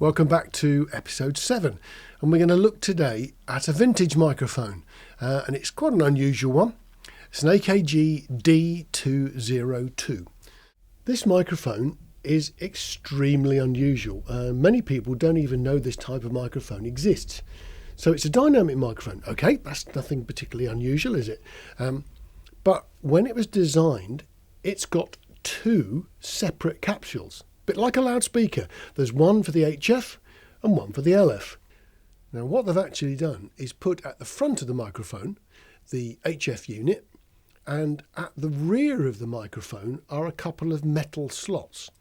Welcome back to episode 7, and we're going to look today at a vintage microphone, and it's quite an unusual one. It's an AKG D202. This microphone is extremely unusual. Many people don't even know this type of microphone exists. So it's a dynamic microphone. Okay, that's nothing particularly unusual, is it? But when it was designed, it's got two separate capsules. Bit like a loudspeaker. There's one for the HF and one for the LF. Now what they've actually done is put at the front of the microphone the HF unit, and at the rear of the microphone are a couple of metal slots,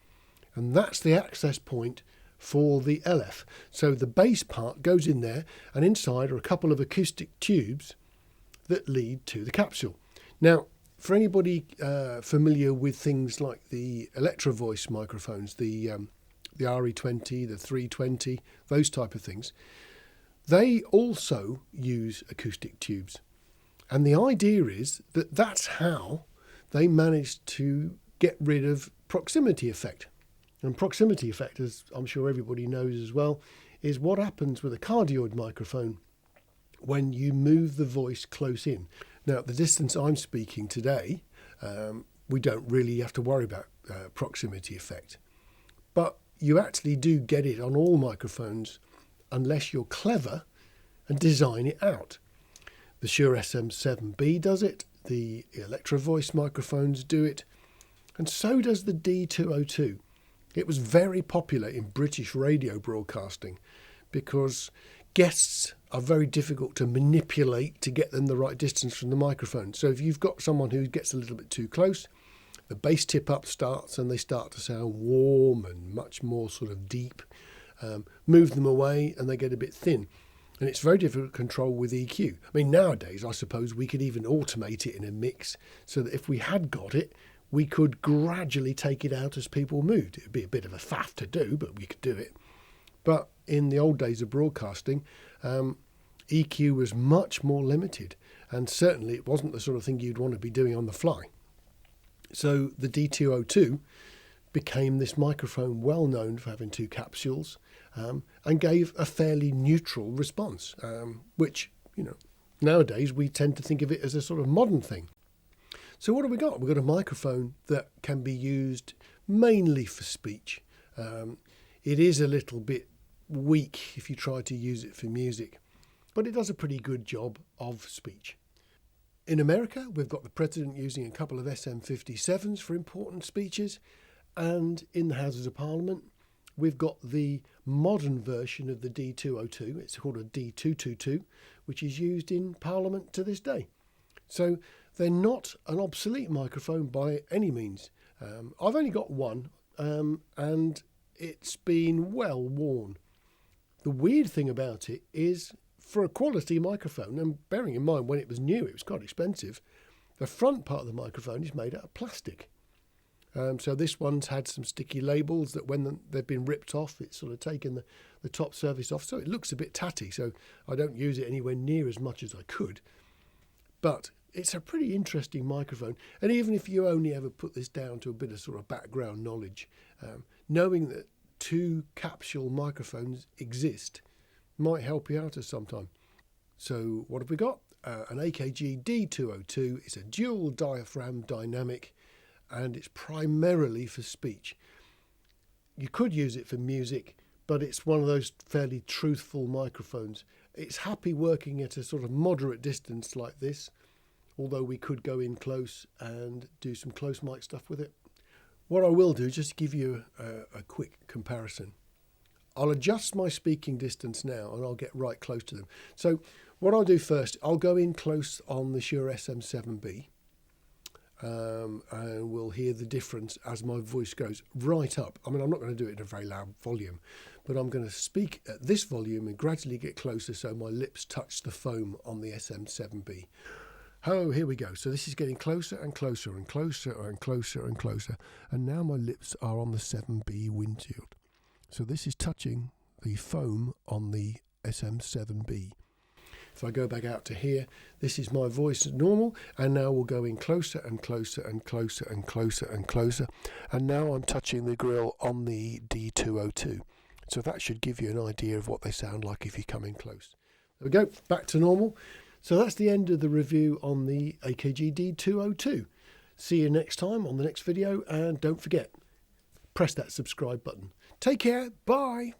and that's the access point for the LF. So the bass part goes in there, and inside are a couple of acoustic tubes that lead to the capsule. Now for anybody familiar with things like the Electro Voice microphones, the RE20, the 320, those type of things, they also use acoustic tubes. And the idea is that that's how they managed to get rid of proximity effect. And proximity effect, as I'm sure everybody knows as well, is what happens with a cardioid microphone when you move the voice close in. Now, at the distance I'm speaking today, we don't really have to worry about proximity effect. But you actually do get it on all microphones unless you're clever and design it out. The Shure SM7B does it, the Electro Voice microphones do it, and so does the D202. It was very popular in British radio broadcasting because guests are very difficult to manipulate to get them the right distance from the microphone. So if you've got someone who gets a little bit too close, the bass tip up starts and they start to sound warm and much more sort of deep. Move them away and they get a bit thin. And it's very difficult to control with EQ. I mean, nowadays, I suppose we could even automate it in a mix so that if we had got it, we could gradually take it out as people moved. It would be a bit of a faff to do, but we could do it. But in the old days of broadcasting, EQ was much more limited, and certainly it wasn't the sort of thing you'd want to be doing on the fly. So the D202 became this microphone well known for having two capsules, and gave a fairly neutral response, which, nowadays we tend to think of it as a sort of modern thing. So what have we got? We've got a microphone that can be used mainly for speech. It is a little bit weak if you try to use it for music, but it does a pretty good job of speech. In America, we've got the president using a couple of SM57s for important speeches, and in the Houses of Parliament, we've got the modern version of the D202. It's called a D222, which is used in Parliament to this day. So they're not an obsolete microphone by any means. I've only got one, and it's been well worn. The weird thing about it is, for a quality microphone, and bearing in mind when it was new, it was quite expensive, the front part of the microphone is made out of plastic. So this one's had some sticky labels that when they've been ripped off, it's sort of taken the top surface off. So it looks a bit tatty. So I don't use it anywhere near as much as I could. But it's a pretty interesting microphone. And even if you only ever put this down to a bit of sort of background knowledge, knowing that two capsule microphones exist might help you out at some time. So what have we got? An AKG D202. It's a dual diaphragm dynamic, and it's primarily for speech. You could use it for music, but it's one of those fairly truthful microphones. It's happy working at a sort of moderate distance like this, although we could go in close and do some close mic stuff with it. What I will do, just to give you a quick comparison, I'll adjust my speaking distance now and I'll get right close to them. So what I'll do first, I'll go in close on the Shure SM7B, and we'll hear the difference as my voice goes right up. I mean, I'm not going to do it in a very loud volume, but I'm going to speak at this volume and gradually get closer so my lips touch the foam on the SM7B. Oh, here we go. So this is getting closer and closer and closer and closer and closer. And now my lips are on the 7B windshield. So this is touching the foam on the SM7B. If I go back out to here, this is my voice as normal, and now we'll go in closer and closer and closer and closer and closer. And now I'm touching the grill on the D202. So that should give you an idea of what they sound like if you come in close. There we go, back to normal. So that's the end of the review on the AKG D202. See you next time on the next video, and don't forget, press that subscribe button. Take care, bye.